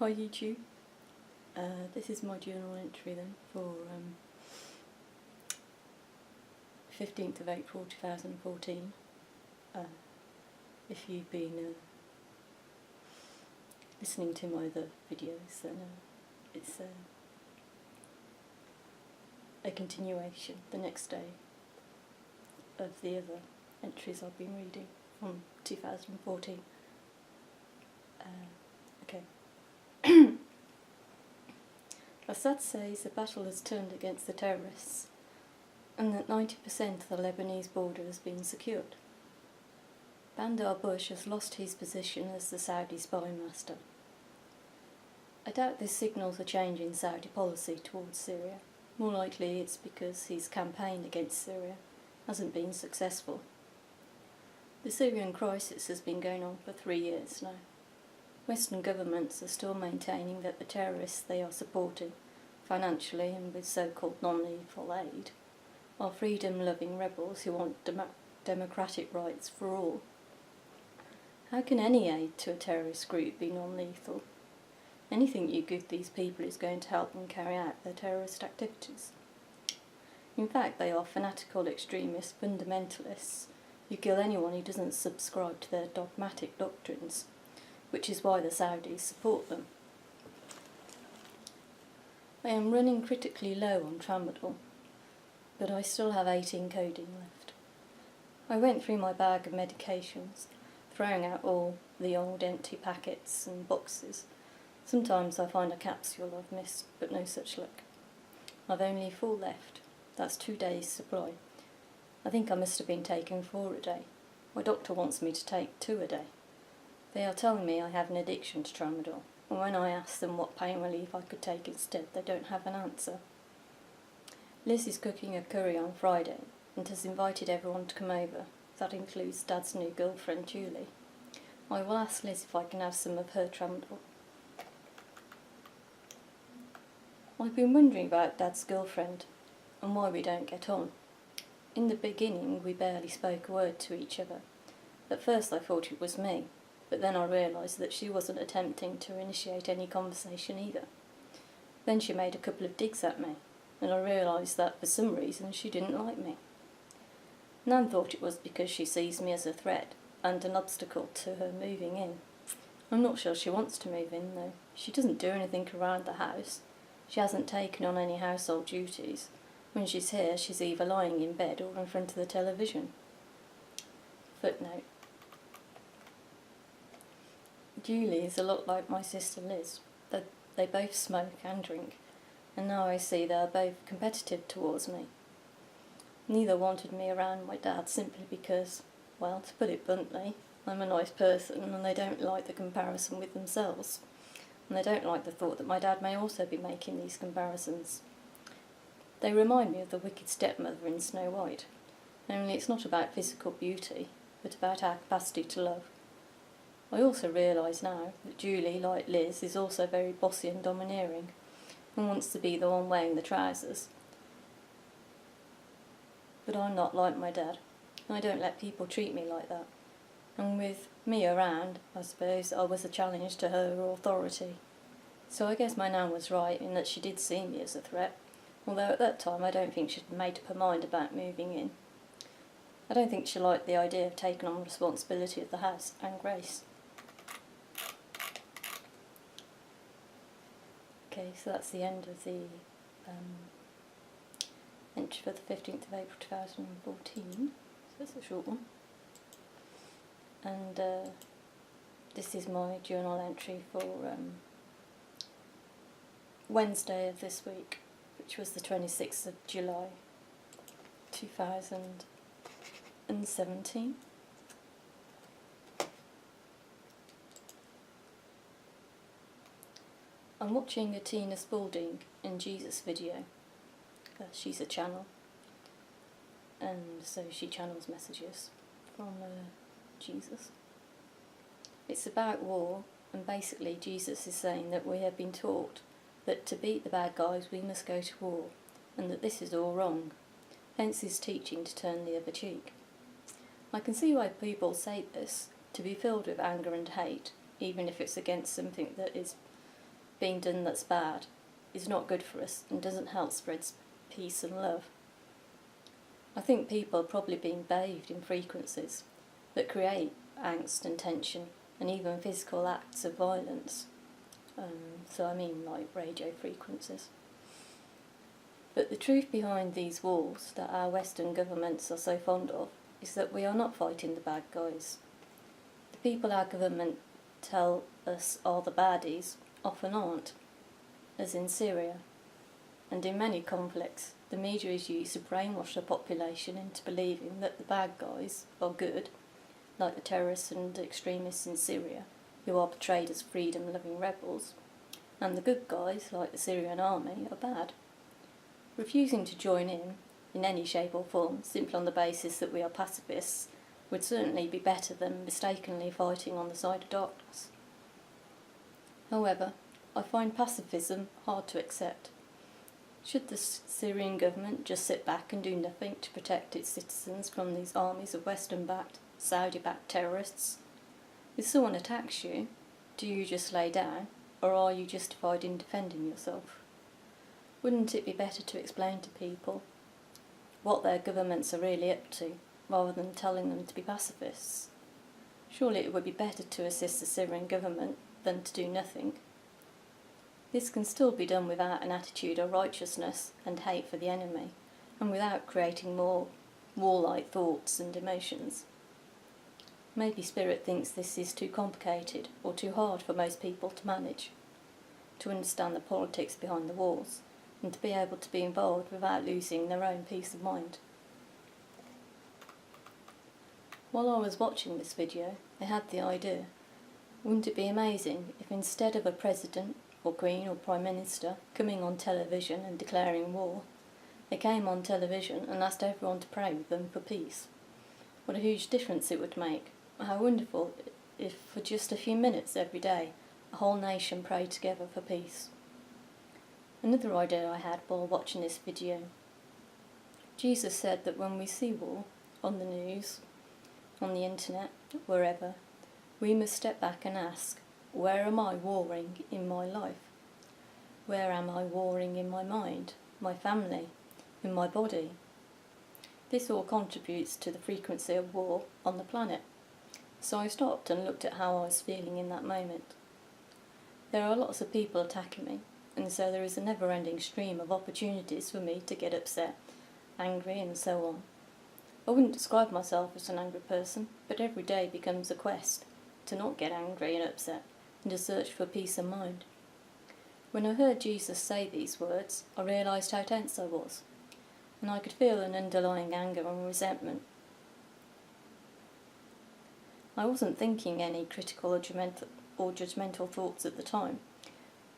Hi YouTube, this is my journal entry then for 15th of April 2014. If you've been listening to my other videos, then it's a continuation the next day of the other entries I've been reading from 2014. Okay. Assad says the battle has turned against the terrorists and that 90% of the Lebanese border has been secured. Bandar Bush has lost his position as the Saudi spy master. I doubt this signals a change in Saudi policy towards Syria. More likely it's because his campaign against Syria hasn't been successful. The Syrian crisis has been going on for 3 years now. Western governments are still maintaining that the terrorists they are supporting, financially and with so-called non-lethal aid, are freedom-loving rebels who want democratic rights for all. How can any aid to a terrorist group be non-lethal? Anything you give these people is going to help them carry out their terrorist activities. In fact, they are fanatical extremist fundamentalists who kill anyone who doesn't subscribe to their dogmatic doctrines, which is why the Saudis support them. I am running critically low on tramadol, but I still have 18 codeine left. I went through my bag of medications, throwing out all the old empty packets and boxes. Sometimes I find a capsule I've missed, but no such luck. I've only 4 left. That's 2 days' supply. I think I must have been taking 4 a day. My doctor wants me to take 2 a day. They are telling me I have an addiction to tramadol, and when I ask them what pain relief I could take instead, they don't have an answer. Liz is cooking a curry on Friday and has invited everyone to come over. That includes Dad's new girlfriend, Julie. I will ask Liz if I can have some of her tramadol. I've been wondering about Dad's girlfriend and why we don't get on. In the beginning, we barely spoke a word to each other. At first I thought it was me, but then I realised that she wasn't attempting to initiate any conversation either. Then she made a couple of digs at me, and I realised that for some reason she didn't like me. Nan thought it was because she sees me as a threat and an obstacle to her moving in. I'm not sure she wants to move in though. She doesn't do anything around the house. She hasn't taken on any household duties. When she's here, she's either lying in bed or in front of the television. Footnote. Julie is a lot like my sister Liz. They both smoke and drink, and now I see they are both competitive towards me. Neither wanted me around my dad simply because, well, to put it bluntly, I'm a nice person and they don't like the comparison with themselves. And they don't like the thought that my dad may also be making these comparisons. They remind me of the wicked stepmother in Snow White, only it's not about physical beauty, but about our capacity to love. I also realise now that Julie, like Liz, is also very bossy and domineering, and wants to be the one wearing the trousers. But I'm not like my dad. I don't let people treat me like that. And with me around, I suppose I was a challenge to her authority. So I guess my nan was right in that she did see me as a threat, although at that time I don't think she'd made up her mind about moving in. I don't think she liked the idea of taking on responsibility of the house and Grace. Okay, so that's the end of the entry for the 15th of April 2014, so it's a short one. And this is my journal entry for Wednesday of this week, which was the 26th of July 2017. I'm watching a Tina Spalding and Jesus video. She's a channel, and so she channels messages from Jesus. It's about war, and basically Jesus is saying that we have been taught that to beat the bad guys we must go to war, and that this is all wrong, hence his teaching to turn the other cheek. I can see why people say this, to be filled with anger and hate, even if it's against something that is being done that's bad is not good for us and doesn't help spread peace and love. I think people are probably being bathed in frequencies that create angst and tension and even physical acts of violence. So I mean like radio frequencies. But the truth behind these wars that our Western governments are so fond of is that we are not fighting the bad guys. The people our government tell us are the baddies often aren't, as in Syria. And in many conflicts, the media is used to brainwash the population into believing that the bad guys are good, like the terrorists and extremists in Syria, who are portrayed as freedom-loving rebels, and the good guys, like the Syrian army, are bad. Refusing to join in any shape or form, simply on the basis that we are pacifists, would certainly be better than mistakenly fighting on the side of darkness. However, I find pacifism hard to accept. Should the Syrian government just sit back and do nothing to protect its citizens from these armies of Western-backed, Saudi-backed terrorists? If someone attacks you, do you just lay down, or are you justified in defending yourself? Wouldn't it be better to explain to people what their governments are really up to, rather than telling them to be pacifists? Surely it would be better to assist the Syrian government than to do nothing. This can still be done without an attitude of righteousness and hate for the enemy, and without creating more warlike thoughts and emotions. Maybe Spirit thinks this is too complicated or too hard for most people to manage, to understand the politics behind the wars, and to be able to be involved without losing their own peace of mind. While I was watching this video, I had the idea, wouldn't it be amazing if instead of a president or queen or prime minister coming on television and declaring war, they came on television and asked everyone to pray with them for peace? What a huge difference it would make. How wonderful if for just a few minutes every day a whole nation prayed together for peace. Another idea I had while watching this video. Jesus said that when we see war, on the news, on the internet, wherever, we must step back and ask, where am I warring in my life? Where am I warring in my mind, my family, in my body? This all contributes to the frequency of war on the planet. So I stopped and looked at how I was feeling in that moment. There are lots of people attacking me, and so there is a never-ending stream of opportunities for me to get upset, angry and so on. I wouldn't describe myself as an angry person, but every day becomes a quest to not get angry and upset, and to search for peace of mind. When I heard Jesus say these words, I realised how tense I was, and I could feel an underlying anger and resentment. I wasn't thinking any critical or judgmental thoughts at the time,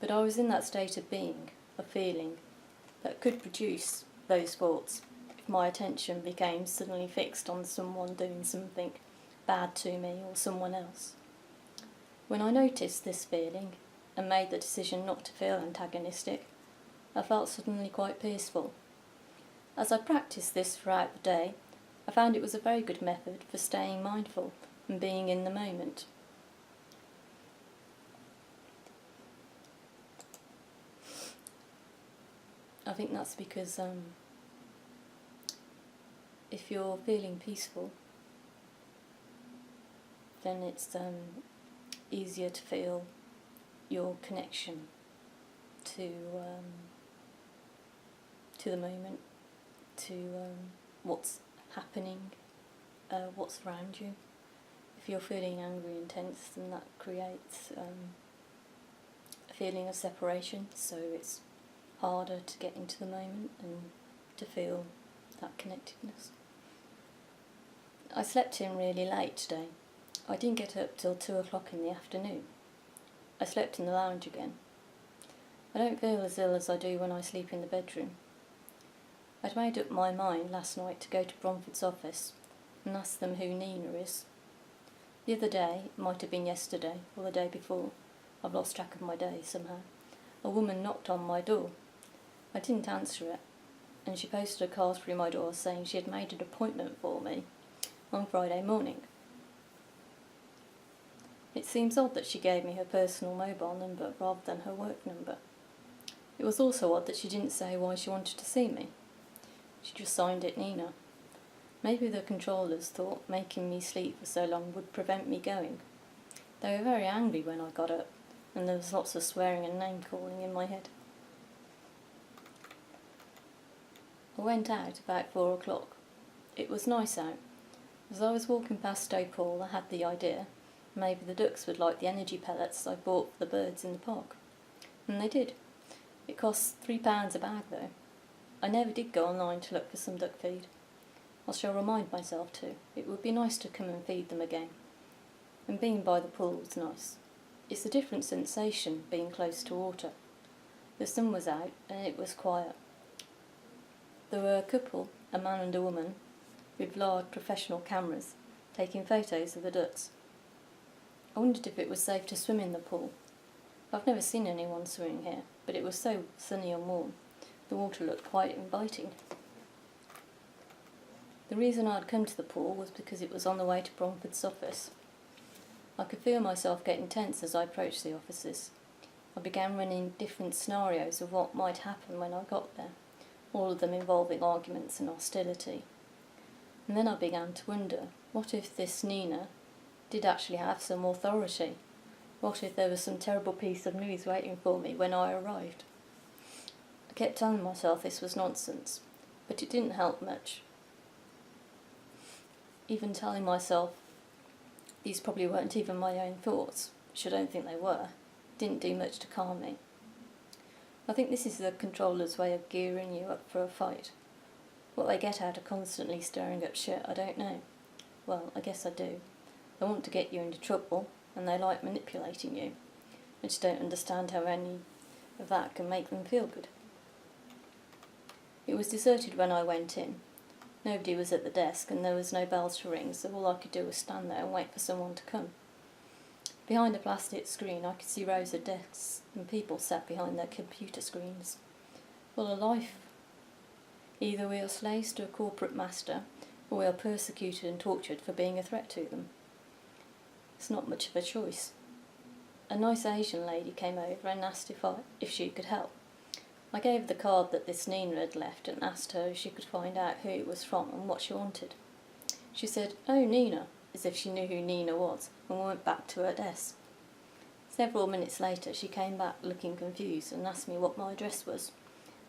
but I was in that state of being, of feeling, that could produce those thoughts if my attention became suddenly fixed on someone doing something bad to me or someone else. When I noticed this feeling and made the decision not to feel antagonistic, I felt suddenly quite peaceful. As I practiced this throughout the day, I found it was a very good method for staying mindful and being in the moment. I think that's because if you're feeling peaceful, then it's easier to feel your connection to the moment, to what's happening, what's around you. If you're feeling angry and tense, then that creates a feeling of separation, so it's harder to get into the moment and to feel that connectedness. I slept in really late today. I didn't get up till 2 o'clock in the afternoon. I slept in the lounge again. I don't feel as ill as I do when I sleep in the bedroom. I'd made up my mind last night to go to Bromford's office and ask them who Nina is. The other day, it might have been yesterday or the day before, I've lost track of my days somehow, a woman knocked on my door. I didn't answer it, and she posted a card through my door saying she had made an appointment for me on Friday morning. It seems odd that she gave me her personal mobile number rather than her work number. It was also odd that she didn't say why she wanted to see me. She just signed it Nina. Maybe the controllers thought making me sleep for so long would prevent me going. They were very angry when I got up, and there was lots of swearing and name-calling in my head. I went out about 4 o'clock. It was nice out. As I was walking past Stowe Pool, I had the idea maybe the ducks would like the energy pellets I bought for the birds in the park. And they did. It cost £3 a bag though. I never did go online to look for some duck feed. I shall remind myself to. It would be nice to come and feed them again. And being by the pool was nice. It's a different sensation being close to water. The sun was out and it was quiet. There were a couple, a man and a woman, with large professional cameras, taking photos of the ducks. I wondered if it was safe to swim in the pool. I've never seen anyone swimming here, but it was so sunny and warm. The water looked quite inviting. The reason I'd come to the pool was because it was on the way to Bromford's office. I could feel myself getting tense as I approached the offices. I began running different scenarios of what might happen when I got there, all of them involving arguments and hostility. And then I began to wonder, what if this Nina did actually have some authority? What if there was some terrible piece of news waiting for me when I arrived? I kept telling myself this was nonsense, but it didn't help much. Even telling myself these probably weren't even my own thoughts, which I don't think they were, didn't do much to calm me. I think this is the controller's way of gearing you up for a fight. What they get out of constantly stirring up shit, I don't know. Well, I guess I do. They want to get you into trouble, and they like manipulating you. I just don't understand how any of that can make them feel good. It was deserted when I went in. Nobody was at the desk, and there was no bell to ring, so all I could do was stand there and wait for someone to come. Behind a plastic screen, I could see rows of desks and people sat behind their computer screens. Full of life. Either we are slaves to a corporate master, or we are persecuted and tortured for being a threat to them. It's not much of a choice. A nice Asian lady came over and asked if she could help. I gave her the card that this Nina had left and asked her if she could find out who it was from and what she wanted. She said, "Oh, Nina," as if she knew who Nina was, and went back to her desk. Several minutes later she came back looking confused and asked me what my address was.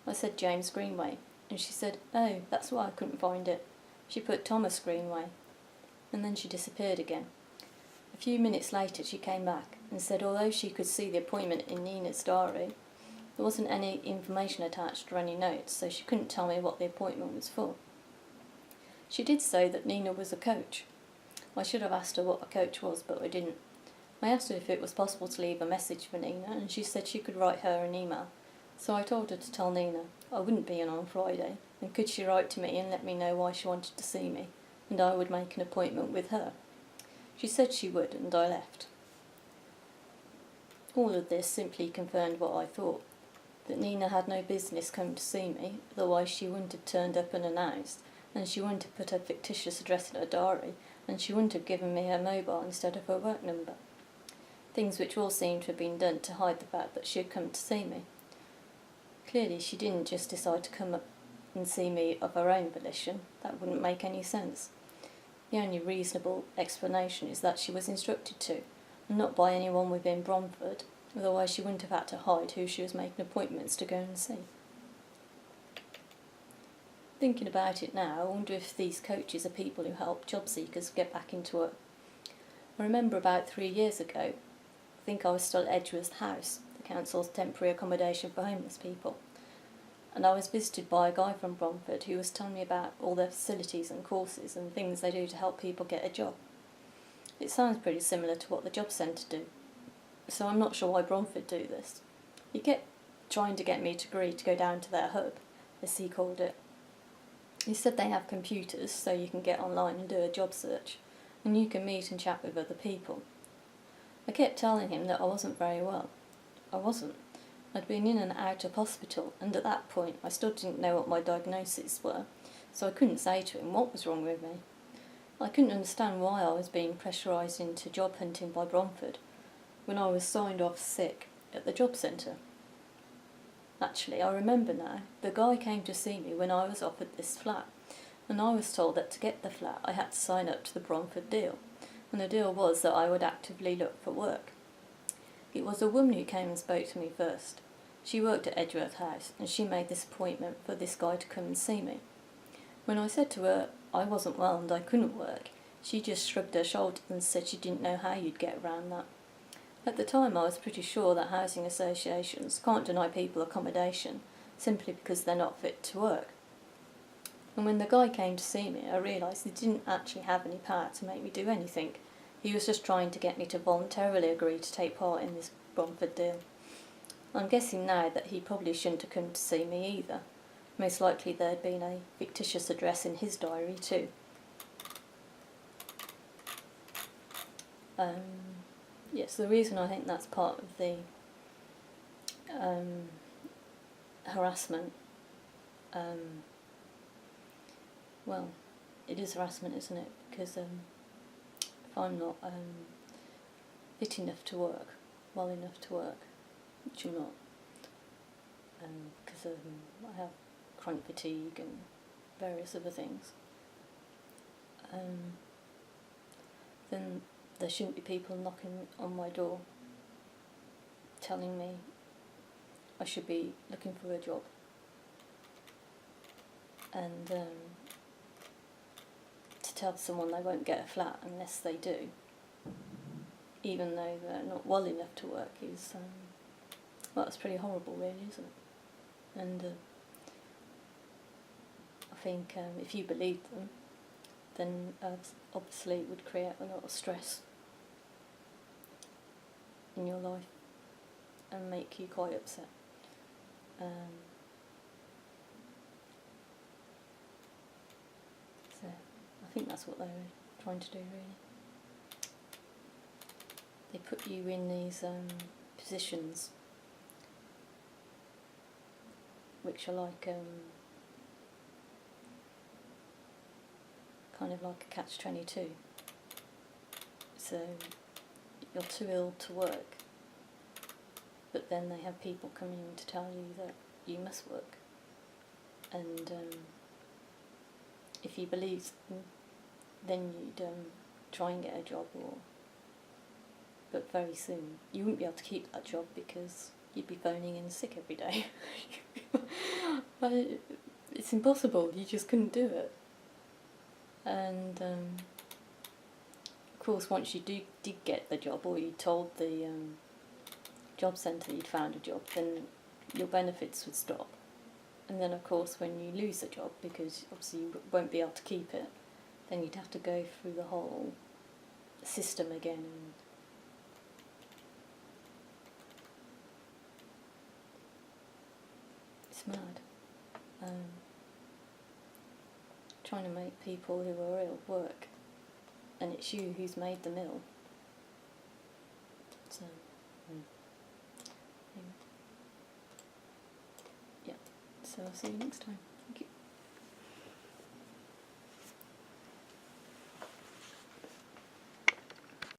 I said James Greenway, and she said, "Oh, that's why I couldn't find it." She put Thomas Greenway, and then she disappeared again. A few minutes later she came back and said although she could see the appointment in Nina's diary, there wasn't any information attached or any notes, so she couldn't tell me what the appointment was for. She did say that Nina was a coach. I should have asked her what a coach was, but I didn't. I asked her if it was possible to leave a message for Nina, and she said she could write her an email. So I told her to tell Nina I wouldn't be in on Friday, and could she write to me and let me know why she wanted to see me, and I would make an appointment with her. She said she would, and I left. All of this simply confirmed what I thought, that Nina had no business coming to see me, otherwise she wouldn't have turned up unannounced, and she wouldn't have put her fictitious address in her diary, and she wouldn't have given me her mobile instead of her work number. Things which all seemed to have been done to hide the fact that she had come to see me. Clearly she didn't just decide to come up and see me of her own volition. That wouldn't make any sense. The only reasonable explanation is that she was instructed to, and not by anyone within Bromford, otherwise she wouldn't have had to hide who she was making appointments to go and see. Thinking about it now, I wonder if these coaches are people who help job seekers get back into work. I remember about 3 years ago, I think I was still at Edgeworth House, the council's temporary accommodation for homeless people, and I was visited by a guy from Bromford who was telling me about all their facilities and courses and things they do to help people get a job. It sounds pretty similar to what the job centre do, so I'm not sure why Bromford do this. He kept trying to get me to agree to go down to their hub, as he called it. He said they have computers so you can get online and do a job search, and you can meet and chat with other people. I kept telling him that I wasn't very well. I wasn't. I'd been in and out of hospital, and at that point I still didn't know what my diagnoses were, so I couldn't say to him what was wrong with me. I couldn't understand why I was being pressurised into job hunting by Bromford when I was signed off sick at the job centre. Actually, I remember now, the guy came to see me when I was offered this flat, and I was told that to get the flat I had to sign up to the Bromford deal, and the deal was that I would actively look for work. It was a woman who came and spoke to me first. She worked at Edgeworth House, and she made this appointment for this guy to come and see me. When I said to her I wasn't well and I couldn't work, she just shrugged her shoulders and said she didn't know how you'd get around that. At the time I was pretty sure that housing associations can't deny people accommodation simply because they're not fit to work. And when the guy came to see me, I realised he didn't actually have any power to make me do anything. He was just trying to get me to voluntarily agree to take part in this Bromford deal. I'm guessing now that he probably shouldn't have come to see me either. Most likely there'd been a fictitious address in his diary too. Yes, the reason I think that's part of the harassment, well, it is harassment, isn't it? Because if I'm not fit enough to work, well enough to work, which I'm not, because I have chronic fatigue and various other things, then there shouldn't be people knocking on my door telling me I should be looking for a job. And to tell someone they won't get a flat unless they do, even though they're not well enough to work, is, well, it's pretty horrible really, isn't it? And I think if you believed them, then obviously it would create a lot of stress in your life and make you quite upset. So I think that's what they were trying to do really. They put you in these positions which are like kind of like a catch-22. So you're too ill to work, but then they have people coming to tell you that you must work, and if you believe them, then you'd try and get a job, but very soon you wouldn't be able to keep that job because you'd be phoning in sick every day. But it's impossible, you just couldn't do it. And of course once you did get the job, or you told the job centre you'd found a job, then your benefits would stop. And then of course when you lose a job, because obviously you won't be able to keep it, then you'd have to go through the whole system again. And it's mad. Trying to make people who are ill work, and it's you who's made them ill. So, yeah. So I'll see you next time.